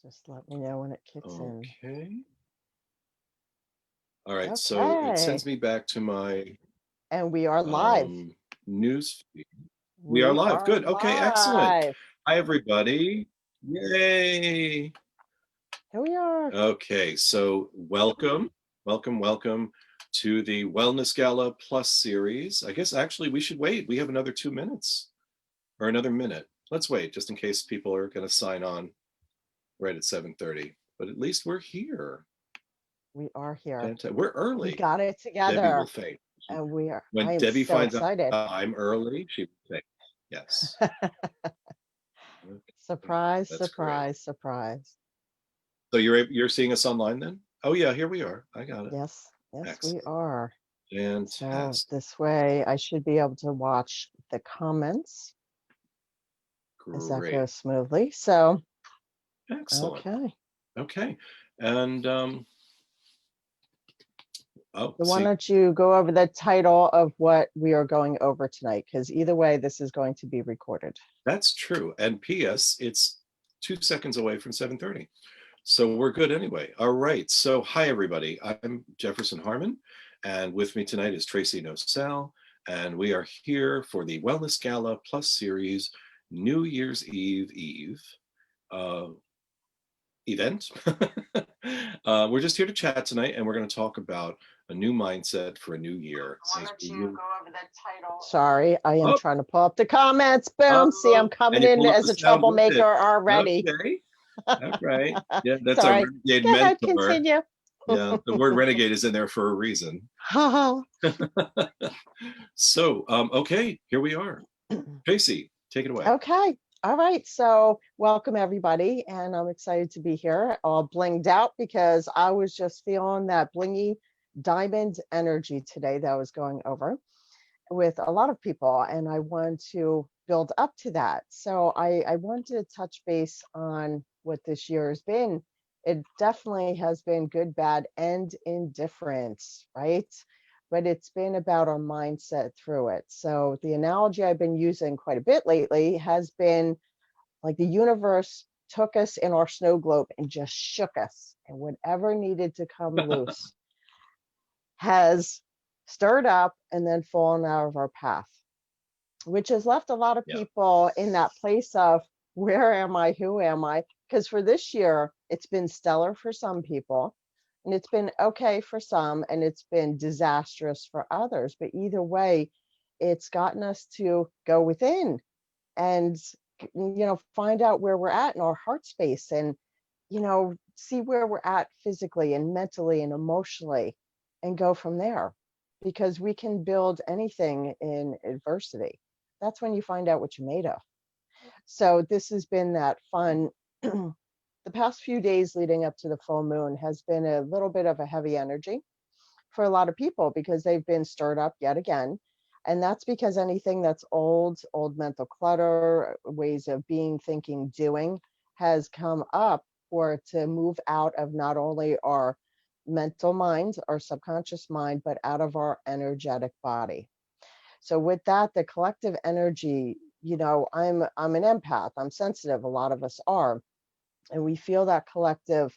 Just let me know when it kicks in. Okay. All right. So it Okay. sends me back to my And we are live. um, news feed. We are We live. are Good. Okay. Excellent. live. Hi, everybody. Yay. Here we are. Okay. So welcome to the Wellness Gala Plus series. I guess actually we should wait. We have another 2 minutes or another minute. Let's wait just in case people are going to sign on right at 7:30. But at least we're here. We are here. Fantastic. We're We early. got it Debbie will together. faint. And we are, I When am Debbie so finds out excited. I'm early, she will faint. Yes. Okay. Surprise, That's great. surprise, surprise. So you're seeing us online then? Oh yeah, here we are. I got it. Yes, we Excellent. are. So Fantastic. this way I should be able to watch the comments as that Great. goes smoothly. So, Excellent. okay. Okay. And oh, So why see, don't you go over the title of what we are going over tonight? Because either way, this is going to be recorded. that's true. And PS, it's 2 seconds away from 7:30. So we're good anyway. All right. So hi everybody. I'm Jefferson Harman, and with me tonight is Tracy Nosal, and we are here for the Wellness Gala Plus series New Year's Eve uh, event. We're just here to chat tonight, and we're going to talk about a new mindset for a new year. Why don't you go over the title? Sorry, I am Oh, trying to pull up the comments. Boom. See, I'm and coming you in pulled up as the a sound with troublemaker it. already. Okay. All right. Yeah, that's our Sorry. renegade Go ahead, mentor. continue. Yeah, the word renegade is in there for a reason. So, okay, here we are. Tracy, take it away. Okay. All right. So, welcome everybody. And I'm excited to be here, all blinged out because I was just feeling that blingy diamond energy today that I was going over with a lot of people. And I want to build up to that. So, I wanted to touch base on what this year has been. It definitely has been good, bad, and indifference, right? But it's been about our mindset through it. So the analogy I've been using quite a bit lately has been like the universe took us in our snow globe and just shook us, and whatever needed to come loose has stirred up and then fallen out of our path, which has left a lot of Yeah. people in that place of where am I? Who am I? Because for this year, it's been stellar for some people, and it's been okay for some, and it's been disastrous for others. But either way, it's gotten us to go within and find out where we're at in our heart space, and see where we're at physically and mentally and emotionally, and go from there, because we can build anything in adversity. That's when you find out what you're made of. So this has been that fun. The past few days leading up to the full moon has been a little bit of a heavy energy for a lot of people because they've been stirred up yet again. And that's because anything that's old mental clutter, ways of being, thinking, doing, has come up for it to move out of not only our mental mind, our subconscious mind, but out of our energetic body. So with that, the collective energy, I'm an empath, I'm sensitive, a lot of us are, and we feel that collective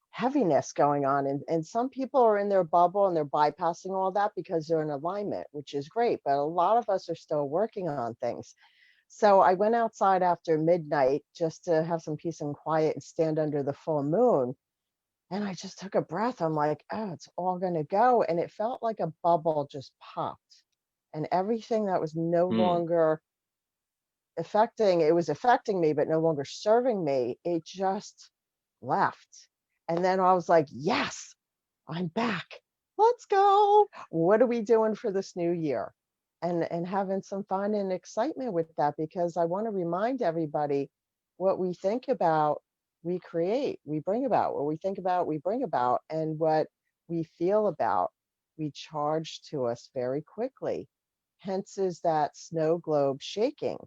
heaviness going on. And some people are in their bubble and they're bypassing all that because they're in alignment, which is great. But a lot of us are still working on things. So I went outside after midnight just to have some peace and quiet and stand under the full moon. And I just took a breath. I'm like, oh, it's all going to go. And it felt like a bubble just popped. And everything that was no Hmm. longer it was affecting me, but no longer serving me, it just left. And then I was like, yes, I'm back. Let's go. What are we doing for this new year? And having some fun and excitement with that, because I want to remind everybody, what we think about, we create, we bring about. What we think about, we bring about. And what we feel about, we charge to us very quickly. Hence is that snow globe shaking,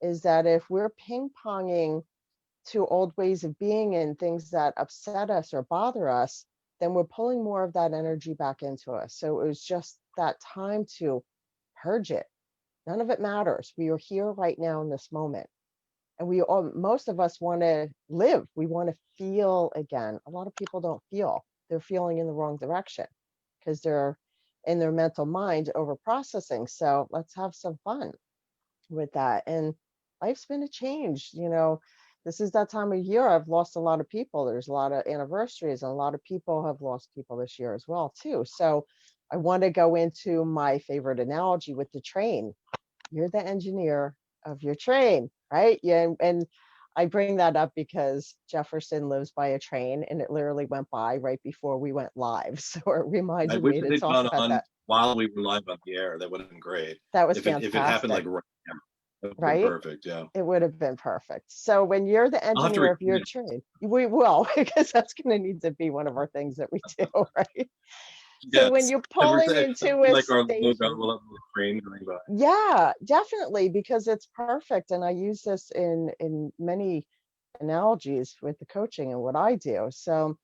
is that if we're ping ponging to old ways of being and things that upset us or bother us, then we're pulling more of that energy back into us. So it was just that time to purge it. None of it matters. We are here right now in this moment. And we all, most of us want to live. We want to feel again. A lot of people don't feel. They're feeling in the wrong direction because they're in their mental mind over processing. So let's have some fun with that. And life's been a change. This is that time of year. I've lost a lot of people. There's a lot of anniversaries, and a lot of people have lost people this year as well, too. So I want to go into my favorite analogy with the train. You're the engineer of your train, right? Yeah, and I bring that up because Jefferson lives by a train, and it literally went by right before we went live. So it I reminded wish me it to had talk gone about on that. while we were live on the air. That would have been great. That was If it happened like fantastic, right now, that would have been right? perfect. Yeah. It would have been perfect. So when you're the I'll have to engineer of record your it. train, we will, because that's going to need to be one of our things that we do, right? So when Yes. you're And we're pulling into a like our logo station, will have the train going by. yeah, definitely, because it's perfect. And I use this in many analogies with the coaching and what I do. So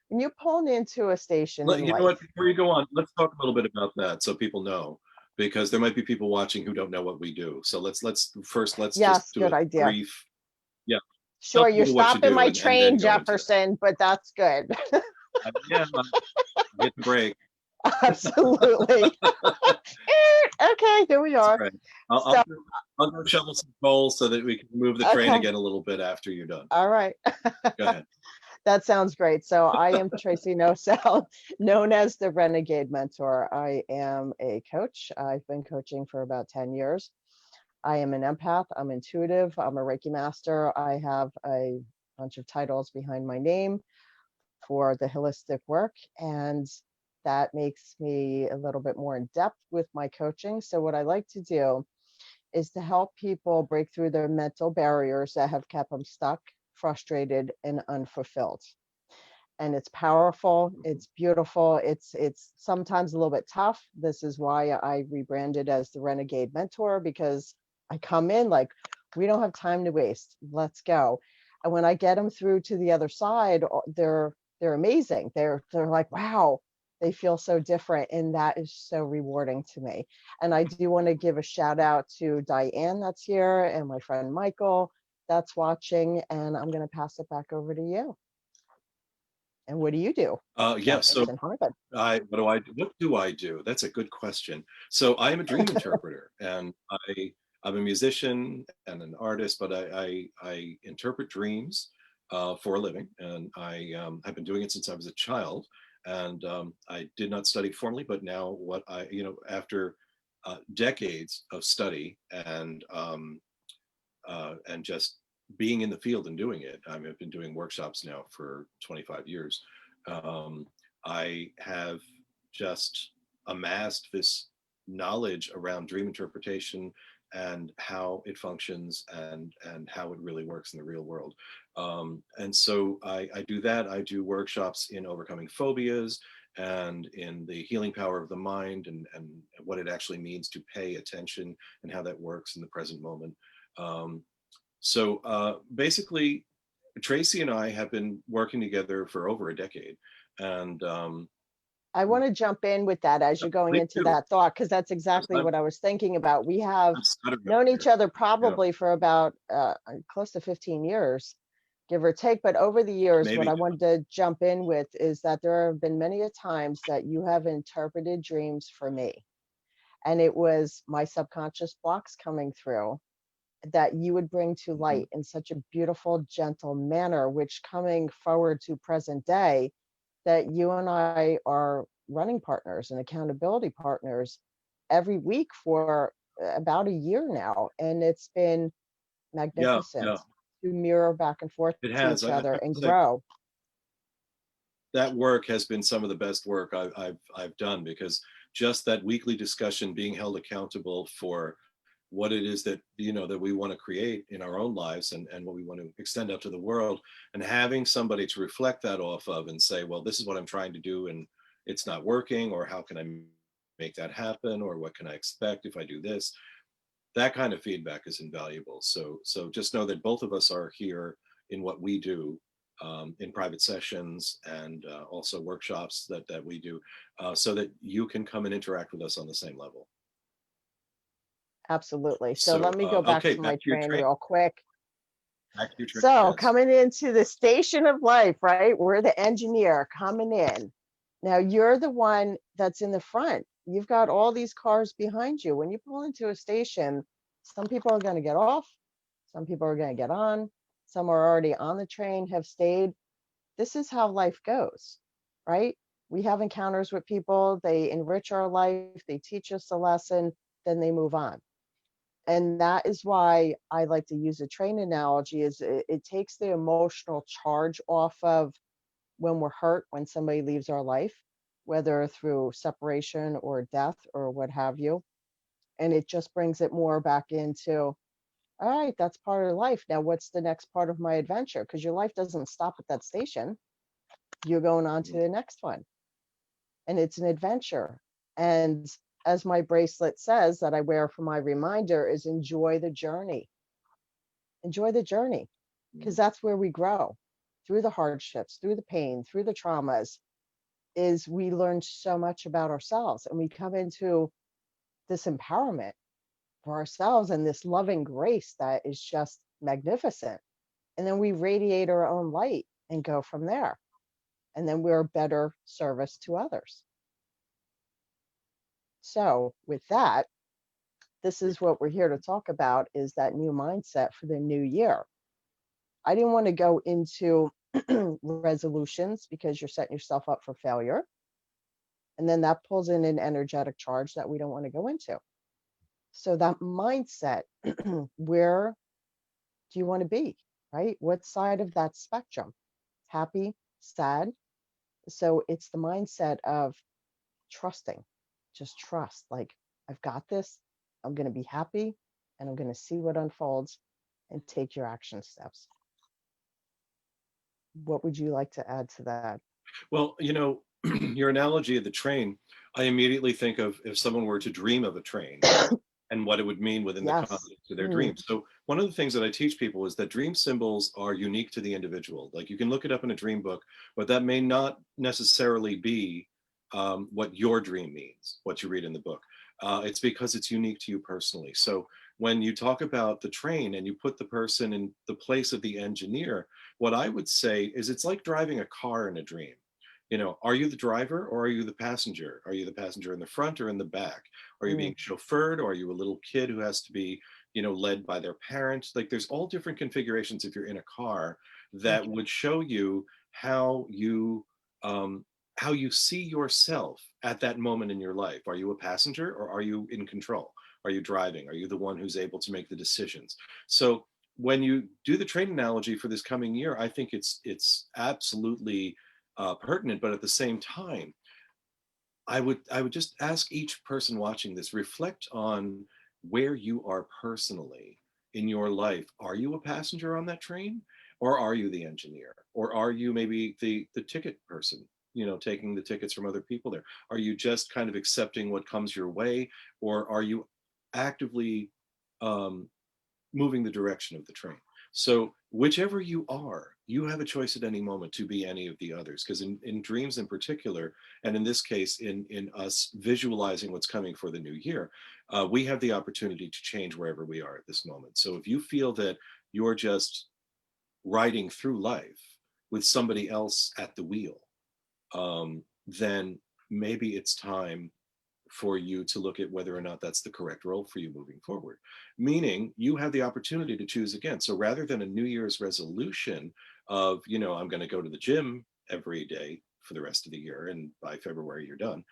when you're pulling into a station in You know what? life, Before you go on, let's talk a little bit about that so people know, because there might be people watching who don't know what we do. So let's just yes, do good a idea. brief, yeah, tell Sure, you're people what you stopping do my and then train, go into it. Jefferson, but that's good. Yeah, hit the break. Absolutely. Okay, here we It's are. all right. I'll, So, I'll, I'll go shovel some coal so that we can move the train okay, again a little bit after you're done. all right. Go ahead. That sounds great. So I am Tracy Nosal, known as the Renegade Mentor. I am a coach. I've been coaching for about 10 years. I am an empath. I'm intuitive. I'm a Reiki master. I have a bunch of titles behind my name for the holistic work. And that makes me a little bit more in depth with my coaching. So what I like to do is to help people break through their mental barriers that have kept them stuck, frustrated, and unfulfilled. And it's powerful, it's beautiful, it's sometimes a little bit tough. This is why I rebranded as the Renegade Mentor, because I come in like, we don't have time to waste, let's go. And when I get them through to the other side, they're amazing. They're like, wow, they feel so different, and that is so rewarding to me. And I do want to give a shout out to Diane that's here, and my friend Michael that's watching, and I'm going to pass it back over to you. And what do you do, Yeah. So Jefferson Harman? what do I do? That's a good question. So I am a dream interpreter, and I'm a musician and an artist, but I interpret dreams for a living, and I've been doing it since I was a child. And I did not study formally, but now after decades of study and just being in the field and doing it. I mean, I've been doing workshops now for 25 years. Um, I have just amassed this knowledge around dream interpretation and how it functions and how it really works in the real world. And so I do that. I do workshops in overcoming phobias and in the healing power of the mind and what it actually means to pay attention and how that works in the present moment. Um, basically, Tracy and I have been working together for over a decade, and I want to jump in with that as you're going please into do. that thought, because that's I'm, exactly I'm, what I was thinking about. We have I'm stuttering over known each here. other Yeah, probably for about close to 15 years, give or take. But over the years, what maybe. I wanted to jump in with is that there have been many a times that you have interpreted dreams for me. And it was my subconscious blocks coming through that you would bring to Mhm. light in such a beautiful, gentle manner, which coming forward to present day, that you and I are running partners and accountability partners every week for about a year now. And it's been Yeah, magnificent yeah, to mirror back and forth it to has. each I other have to and say grow. that work has been some of the best work I've done because just that weekly discussion, being held accountable for what it is that that we want to create in our own lives and what we want to extend out to the world, and having somebody to reflect that off of and say, well, this is what I'm trying to do and it's not working, or how can I make that happen, or what can I expect if I do this. That kind of feedback is invaluable. So just know that both of us are here in what we do, in private sessions and also workshops that we do, so that you can come and interact with us on the same level. Absolutely. So let So me go back okay, to back my to your train train. real quick. Back to your train. So Yes. coming into the station of life, right? We're the engineer coming in. Now you're the one that's in the front. You've got all these cars behind you. When you pull into a station, some people are going to get off, some people are going to get on, some are already on the train, have stayed. This is how life goes, right? We have encounters with people, they enrich our life, they teach us a lesson, then they move on. And that is why I like to use a train analogy is it takes the emotional charge off of when we're hurt, when somebody leaves our life, whether through separation or death or what have you. And it just brings it more back into, all right, that's part of life. Now, what's the next part of my adventure? Because your life doesn't stop at that station. You're going on to the next one. And it's an adventure. And as my bracelet says that I wear for my reminder is enjoy the journey. Enjoy the journey because that's where we grow through the hardships, through the pain, through the traumas is we learn so much about ourselves and we come into this empowerment for ourselves and this loving grace that is just magnificent. And then we radiate our own light and go from there. And then we're a better service to others. So with that, this is what we're here to talk about is that new mindset for the new year. I didn't want to go into resolutions because you're setting yourself up for failure. And then that pulls in an energetic charge that we don't want to go into. So that mindset, where do you want to be, right? What side of that spectrum? Happy, sad. So it's the mindset of trusting, just trust. Like, I've got this. I'm going to be happy and I'm going to see what unfolds and take your action steps. What would you like to add to that? Well, your analogy of the train, I immediately think of if someone were to dream of a train and what it would mean within the Yes. context of their dreams. So one of the things that I teach people is that dream symbols are unique to the individual. Like you can look it up in a dream book, but that may not necessarily be what your dream means, what you read in the book. It's because it's unique to you personally. So when you talk about the train and you put the person in the place of the engineer, what I would say is it's like driving a car in a dream. Are you the driver or are you the passenger? Are you the passenger in the front or in the back? Are you being Mm, chauffeured or are you a little kid who has to be, led by their parents? Like there's all different configurations if you're in a car mm, that would show you how you um, how you see yourself at that moment in your life. Are you a passenger or are you in control? Are you driving? Are you the one who's able to make the decisions? So when you do the train analogy for this coming year, I think it's absolutely pertinent. But at the same time, I would just ask each person watching this reflect on where you are personally in your life. Are you a passenger on that train, or are you the engineer, or are you maybe the ticket person? Taking the tickets from other people there. Are you just kind of accepting what comes your way, or are you actively um, moving the direction of the train? So whichever you are, you have a choice at any moment to be any of the others. Because in dreams in particular, and in this case, in us visualizing what's coming for the new year, we have the opportunity to change wherever we are at this moment. So if you feel that you're just riding through life with somebody else at the wheel, then maybe it's time for you to look at whether or not that's the correct role for you moving forward. Meaning you have the opportunity to choose again. So rather than a New Year's resolution of, I'm going to go to the gym every day for the rest of the year and by February you're done,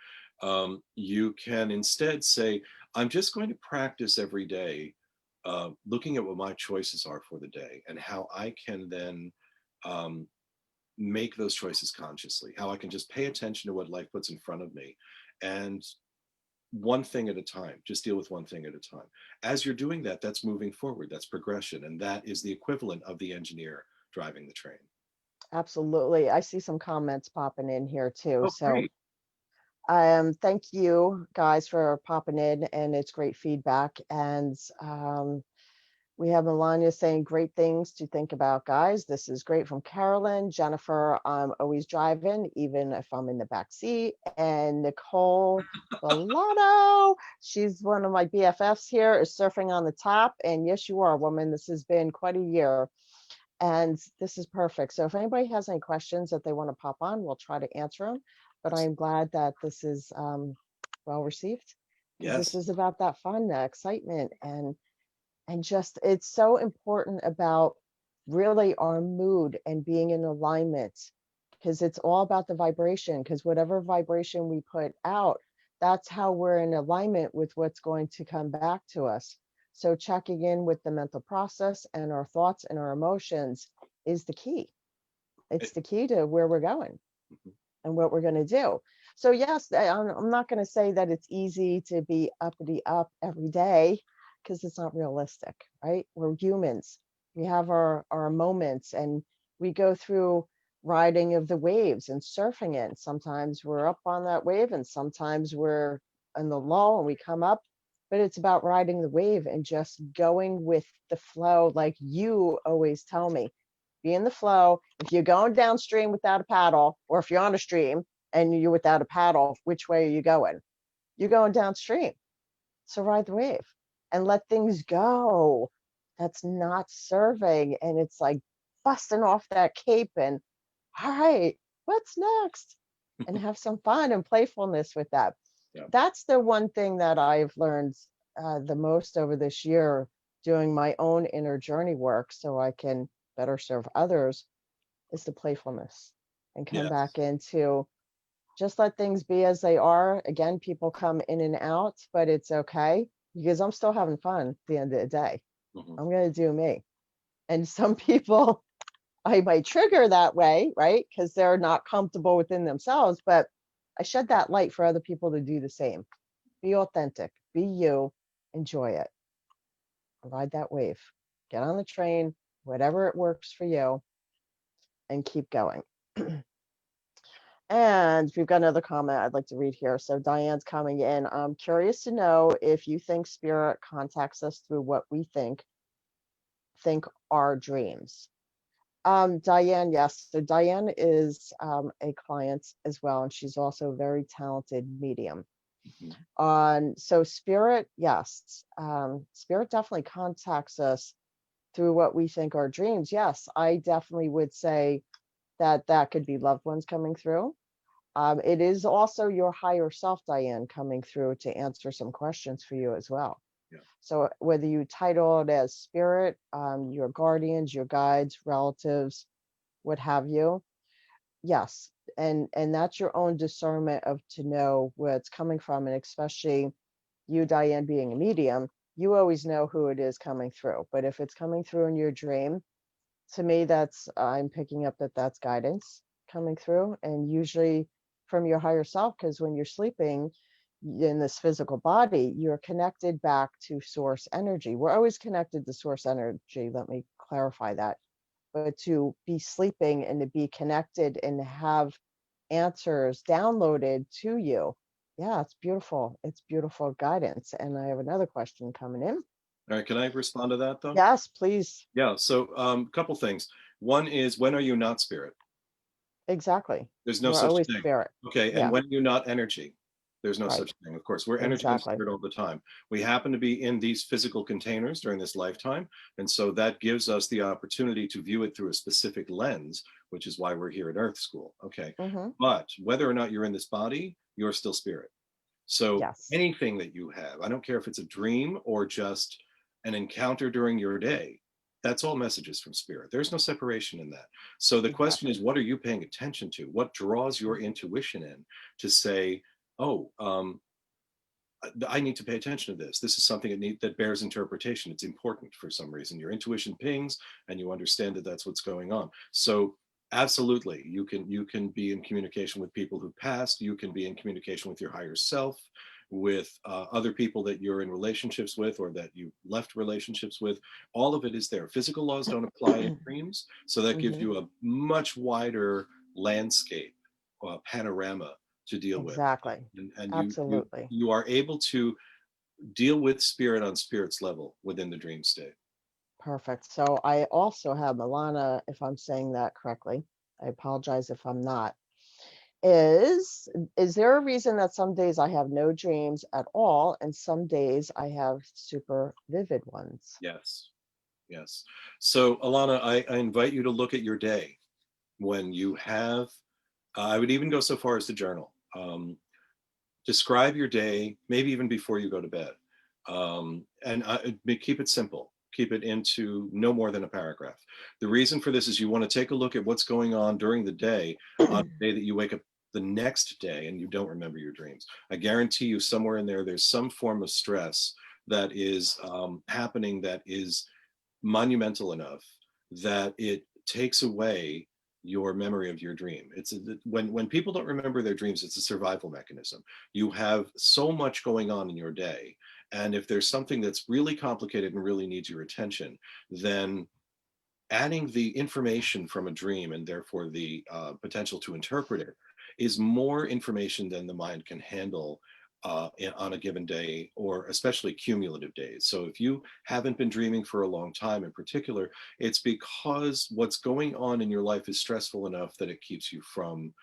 you can instead say, I'm just going to practice every day, looking at what my choices are for the day and how I can then um, make those choices consciously, how I can just pay attention to what life puts in front of me and one thing at a time, just deal with one thing at a time. As you're doing that, that's moving forward, that's progression, and that is the equivalent of the engineer driving the train. absolutely. I see some comments popping in here too. Oh, So great. thank you guys for popping in and it's great feedback. And we have Melania saying great things to think about, guys. This is great from Carolyn. Jennifer, I'm always driving, even if I'm in the back seat. And Nicole Bellato, she's one of my BFFs here, is surfing on the top. And yes, you are, woman. This has been quite a year. And this is perfect. So if anybody has any questions that they want to pop on, we'll try to answer them. But I'm glad that this is well received, because this Yes. is about that fun, that excitement, and just it's so important about really our mood and being in alignment, because it's all about the vibration, because whatever vibration we put out, that's how we're in alignment with what's going to come back to us. So checking in with the mental process and our thoughts and our emotions is the key. It's It- the key to where we're going mhm. and what we're going to do. So yes, I'm not going to say that it's easy to be uppity up every day, because it's not realistic, right? We're humans. We have our moments, and we go through riding of the waves and surfing it. Sometimes we're up on that wave, and sometimes we're in the lull and we come up. But it's about riding the wave and just going with the flow, like you always tell me. Be in the flow. If you're going downstream without a paddle, or if you're on a stream and you're without a paddle, which way are you going? You're going downstream. So ride the wave and let things go. That's not serving. And it's like busting off that cape and, all right, what's next? And have some fun and playfulness with that. Yeah. That's the one thing that I've learned the most over this year, doing my own inner journey work so I can better serve others, is the playfulness, and come Yes. back into just let things be as they are. Again, people come in and out, but it's okay, because I'm still having fun at the end of the day. Mhm. I'm going to do me. And some people I might trigger that way, right? Because they're not comfortable within themselves, but I shed that light for other people to do the same. Be authentic, be you, enjoy it, ride that wave, get on the train, whatever it works for you, and keep going. And we've got another comment I'd like to read here. So Diane's coming in. I'm curious to know if you think spirit contacts us through what we think are dreams. Diane, yes. So Diane is a client as well, and she's also a very talented medium. Mhm. So spirit, yes. Spirit definitely contacts us through what we think are dreams. Yes, I definitely would say that that could be loved ones coming through. It is also your higher self, Diane, coming through to answer some questions for you as well. Yeah. So whether you title it as spirit, your guardians, your guides, relatives, what have you, yes, and that's your own discernment of to know where it's coming from, and especially you, Diane, being a medium, you always know who it is coming through. But if it's coming through in your dream, to me, that's I'm picking up that that's guidance coming through, and usually from your higher self, because when you're sleeping in this physical body, you're connected back to source energy. We're always connected to source energy. Let me clarify that. But to be sleeping and to be connected and have answers downloaded to you, yeah, it's beautiful. It's beautiful guidance. And I have another question coming in. All right. Can I respond to that though? Yes, please. Yeah. So, a couple things. One is, when are you not spirit? Exactly. There's no We're such always thing. spirit. Okay. And Yeah, when you're not energy, there's no right. such thing. Of course, we're energy and Exactly. spirit all the time. We happen to be in these physical containers during this lifetime. And so that gives us the opportunity to view it through a specific lens, which is why we're here at Earth School. Okay. Mm-hmm. But whether or not you're in this body, you're still spirit. So Yes. anything that you have, I don't care if it's a dream or just an encounter during your day, that's all messages from spirit. There's no separation in that. So the question Exactly. is, what are you paying attention to? What draws your intuition in to say, oh, I need to pay attention to this. This is something that bears interpretation. It's important for some reason. Your intuition pings, and you understand that that's what's going on. So absolutely, you can be in communication with people who passed. You can be in communication with your higher self, with other people that you're in relationships with or that you left relationships with. All of it is there. Physical laws don't apply in dreams, so that gives Mm-hmm. you a much wider landscape, panorama to deal with, Exactly. and Absolutely. you are able to deal with spirit on spirit's level within the dream state. Perfect. So I also have Milana, if I'm saying that correctly. I apologize if I'm not. Is there a reason that some days I have no dreams at all and some days I have super vivid ones? Yes. Yes. So Alana, I invite you to look at your day when you have, I would even go so far as to journal. Describe your day, maybe even before you go to bed. Keep it simple. Keep it into no more than a paragraph. The reason for this is you want to take a look at what's going on during the day on the day that you wake up the next day and you don't remember your dreams. I guarantee you somewhere in there, there's some form of stress that is happening that is monumental enough that it takes away your memory of your dream. When people don't remember their dreams, it's a survival mechanism. You have so much going on in your day, and if there's something that's really complicated and really needs your attention, then adding the information from a dream and therefore the potential to interpret it is more information than the mind can handle on a given day, or especially cumulative days. So if you haven't been dreaming for a long time in particular, it's because what's going on in your life is stressful enough that it keeps you from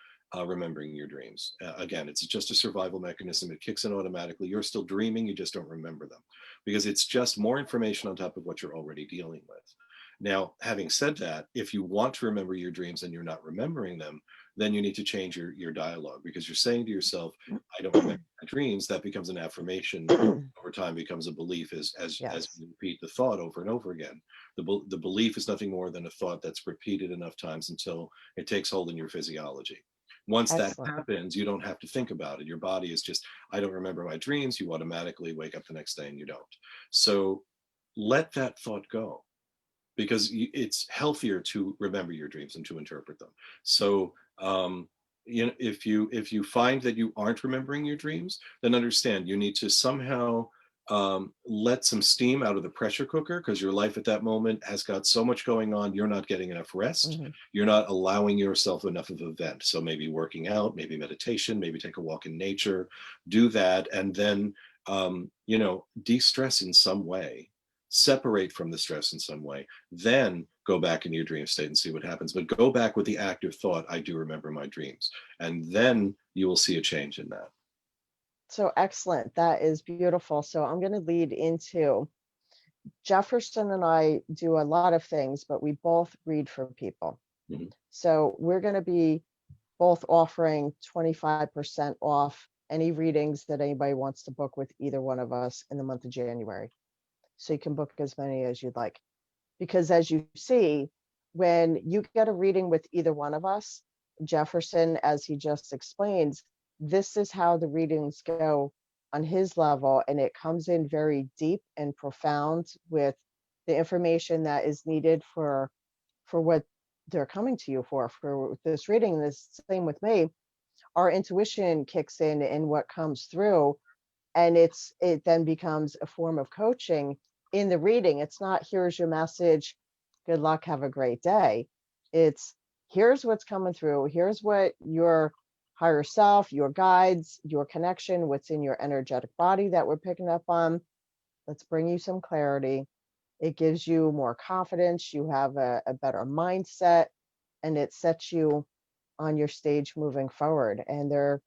remembering your dreams. Again, it's just a survival mechanism. It kicks in automatically. You're still dreaming, you just don't remember them because it's just more information on top of what you're already dealing with. Now, having said that, if you want to remember your dreams and you're not remembering them, then you need to change your dialogue, because you're saying to yourself, I don't remember my dreams. That becomes an affirmation. Over time becomes a belief as Yes, you repeat the thought over and over again. The belief is nothing more than a thought that's repeated enough times until it takes hold in your physiology. Once that excellent. happens, you don't have to think about it. Your body is just, I don't remember my dreams. You automatically wake up the next day and you don't. So let that thought go, because it's healthier to remember your dreams and to interpret them. So if you find that you aren't remembering your dreams, then understand you need to somehow let some steam out of the pressure cooker, because your life at that moment has got so much going on. You're not getting enough rest. Mhm. You're not allowing yourself enough of an event. So maybe working out, maybe meditation, maybe take a walk in nature, do that, and then de-stress in some way, separate from the stress in some way, then go back into your dream state and see what happens. But go back with the active thought, I do remember my dreams. And then you will see a change in that. So excellent. That is beautiful. So I'm going to lead into Jefferson and I do a lot of things, but we both read for people. Mhm. So we're going to be both offering 25% off any readings that anybody wants to book with either one of us in the month of January. So you can book as many as you'd like. Because as you see, when you get a reading with either one of us, Jefferson, as he just explains, this is how the readings go on his level, and it comes in very deep and profound with the information that is needed for what they're coming to you for this reading. This same with me, our intuition kicks in and what comes through, and it then becomes a form of coaching in the reading. It's not, here's your message, good luck, have a great day. It's, here's what's coming through, here's what your higher self, your guides, your connection, what's in your energetic body that we're picking up on. Let's bring you some clarity. It gives you more confidence, you have a better mindset, and it sets you on your stage moving forward. And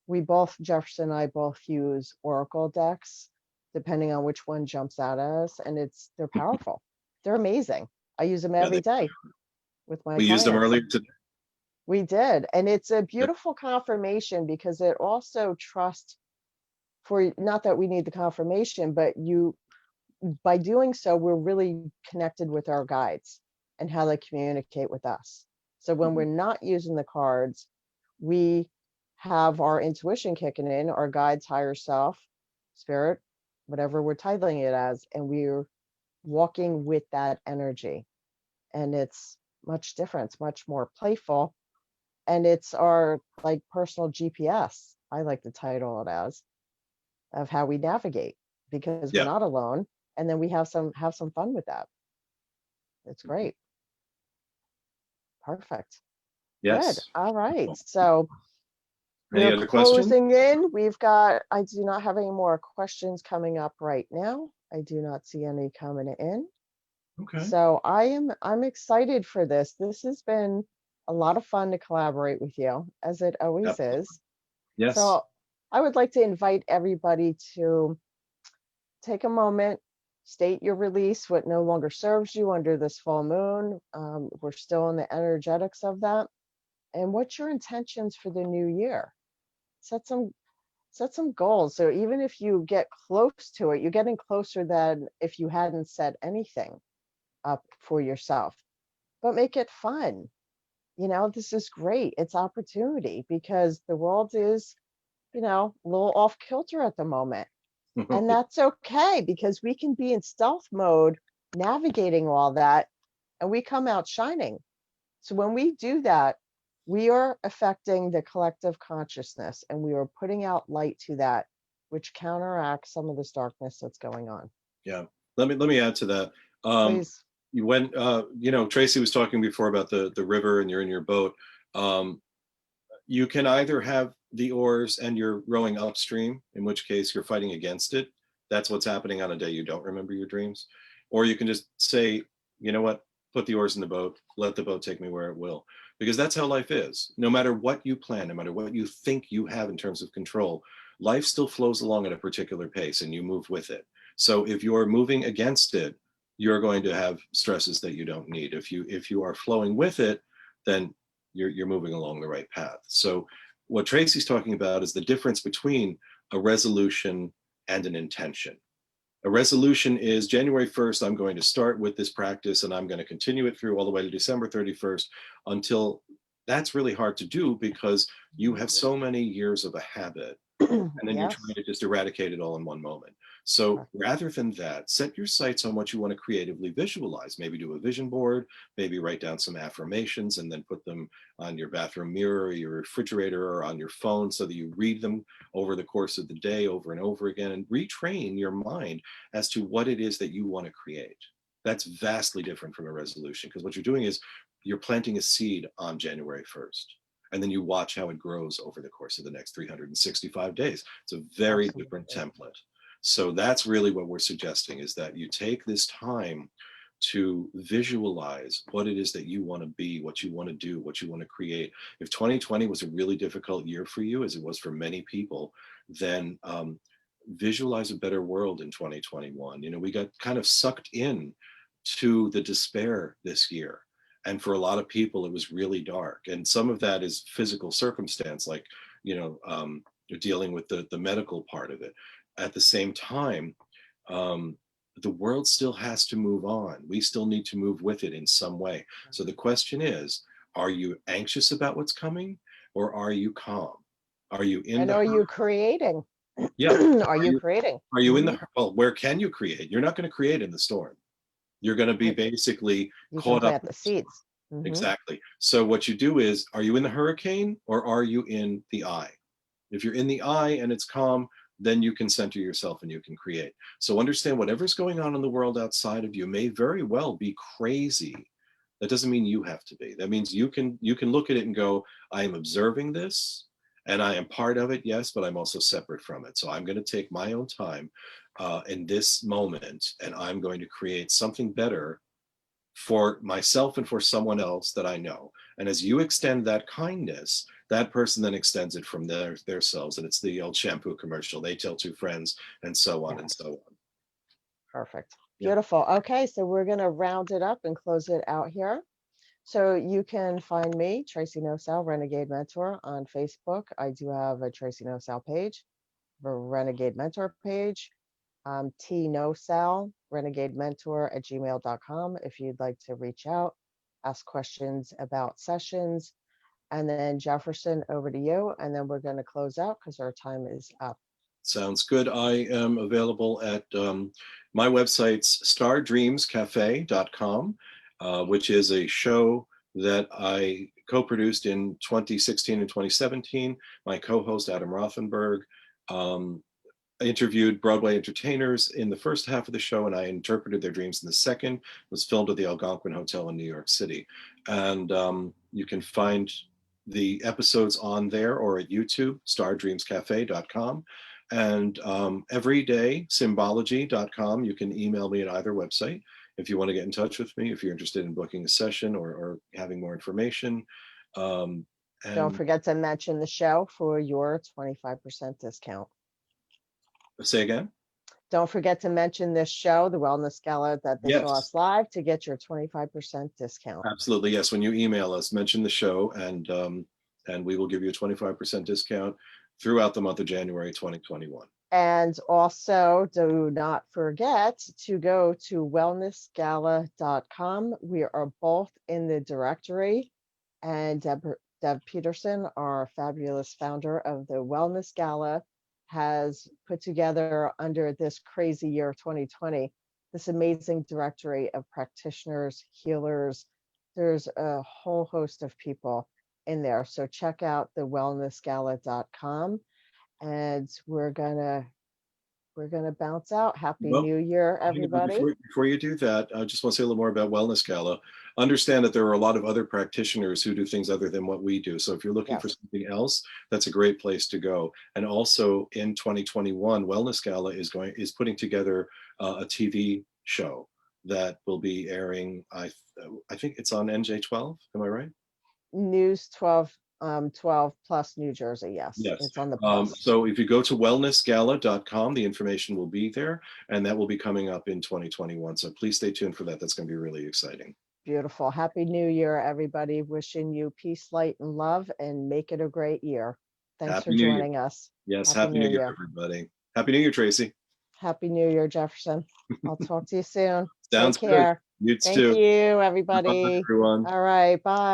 we both, Jefferson and I both use Oracle decks, depending on which one jumps out at us, and they're powerful. They're amazing. I use them Yeah, every day with my we used them clients. earlier today. We did, and it's a Yep. beautiful confirmation because it also trusts for, not that we need the confirmation, but you, by doing so, we're really connected with our guides and how they communicate with us. So when we're Mhm. not using the cards, we have our intuition kicking in, our guides, higher self, spirit, whatever we're titling it as, and we're walking with that energy. And it's much different, it's much more playful. And it's our like personal GPS, I like to title it as, of how we navigate, because we're Yeah. not alone. And then we have some fun with that. It's great. Perfect. Good. Yes. All right. So Any we're other questions? closing in. I do not have any more questions coming up right now. I do not see any coming in. Okay. So I'm excited for this. This has been a lot of fun to collaborate with you, as it always Absolutely. is. Yes. So I would like to invite everybody to take a moment. state your release, what no longer serves you under this full moon. We're still in the energetics of that. And what's your intentions for the new year? Set some set some goals. So even if you get close to it, you're getting closer than if you hadn't set anything up for yourself. But make it fun. This is great. It's opportunity because the world is, a little off kilter at the moment. And that's okay because we can be in stealth mode navigating all that and we come out shining. So when we do that, we are affecting the collective consciousness and we are putting out light to that, which counteracts some of this darkness that's going on. Yeah. Let me add to that. Please. You went, Tracy was talking before about the river and you're in your boat. You can either have the oars and you're rowing upstream, in which case you're fighting against it. That's what's happening on a day you don't remember your dreams. Or you can just say, you know what, put the oars in the boat, let the boat take me where it will. Because that's how life is. No matter what you plan, no matter what you think you have in terms of control, life still flows along at a particular pace and you move with it. So if you're moving against it, you're going to have stresses that you don't need. If you are flowing with it, then you're moving along the right path. So what Tracy's talking about is the difference between a resolution and an intention. A resolution is January 1st, I'm going to start with this practice and I'm going to continue it through all the way to December 31st until that's really hard to do because you have so many years of a habit and then you're trying Yes. to just eradicate it all in one moment. So rather than that, set your sights on what you want to creatively visualize. Maybe do a vision board, maybe write down some affirmations and then put them on your bathroom mirror or your refrigerator or on your phone so that you read them over the course of the day over and over again and retrain your mind as to what it is that you want to create. That's vastly different from a resolution because what you're doing is you're planting a seed on January 1st and then you watch how it grows over the course of the next 365 days. It's a very different template. So that's really what we're suggesting is that you take this time to visualize what it is that you want to be, what you want to do, what you want to create. If 2020 was a really difficult year for you, as it was for many people, then visualize a better world in 2021. We got kind of sucked in to the despair this year. And for a lot of people, it was really dark. And some of that is physical circumstance, like, you're dealing with the medical part of it. At the same time, the world still has to move on. We still need to move with it in some way. So the question is, are you anxious about what's coming or are you calm? Are you in And the are you creating? yeah? Are you creating? Are you in the well? Where can you create? You're not going to create in the storm. You're going to be Right. basically You can caught up plant in the the storm. seeds. Hmm. Exactly. So what you do is, are you in the hurricane or are you in the eye? If you're in the eye and it's calm, then you can center yourself and you can create. So understand whatever's going on in the world outside of you may very well be crazy. That doesn't mean you have to be. That means you can look at it and go, I am observing this and I am part of it, yes, but I'm also separate from it. So I'm going to take my own time in this moment and I'm going to create something better for myself and for someone else that I know. And as you extend that kindness, that person then extends it from their selves. And it's the old shampoo commercial. They tell two friends and so on and Yes. so on. Perfect. Yeah. Beautiful. Okay, so we're going to round it up and close it out here. So you can find me, Tracy Nosal, Renegade Mentor, on Facebook. I do have a Tracy Nosal page, a Renegade Mentor page, T Nosal, Renegade Mentor at gmail.com if you'd like to reach out, ask questions about sessions. And then Jefferson, over to you. And then we're going to close out because our time is up. Sounds good. I am available at my website's stardreamscafe.com, which is a show that I co-produced in 2016 and 2017. My co-host, Adam Rothenberg, I interviewed Broadway entertainers in the first half of the show, and I interpreted their dreams in the second. It was filmed at the Algonquin Hotel in New York City. And you can find the episodes on there or at YouTube, stardreamscafe.com. And every day, symbology.com. You can email me at either website if you want to get in touch with me, if you're interested in booking a session or having more information. Don't And forget to mention the show for your 25% discount. say again? Don't forget to mention this show, the Wellness Gala, that they saw Yes, us live to get your 25% discount. absolutely. Yes, when you email us, mention the show, and we will give you a 25% discount throughout the month of January 2021. And also, do not forget to go to wellnessgala.com. We are both in the directory. And Deb Peterson, our fabulous founder of the Wellness Gala, has put together under this crazy year 2020 this amazing directory of practitioners, healers. There's a whole host of people in there. So check out the wellnessgala.com, and we're gonna bounce out. Happy Well, New Year, hang on, everybody. before you do that, I just want to say a little more about Wellness Gala. Understand that there are a lot of other practitioners who do things other than what we do. So if you're looking for Yes, something else, that's a great place to go. And also in 2021, Wellness Gala is putting together a TV show that will be airing. I think it's on NJ12. Am I right? News 12, 12 plus New Jersey. Yes, Yes. it's on the plus. So if you go to wellnessgala.com, the information will be there, and that will be coming up in 2021. So please stay tuned for that. That's going to be really exciting. Beautiful. Happy New Year, everybody. Wishing you peace, light, and love, and make it a great year. Thanks for Happy New Year. joining us. Yes, Happy Happy New New Year, Year. everybody. Happy New Year, Tracy. Happy New Year, Jefferson. I'll talk to you soon. Take Sounds good. care. You Thank too. you, Bye, everybody. everyone. All right. Bye.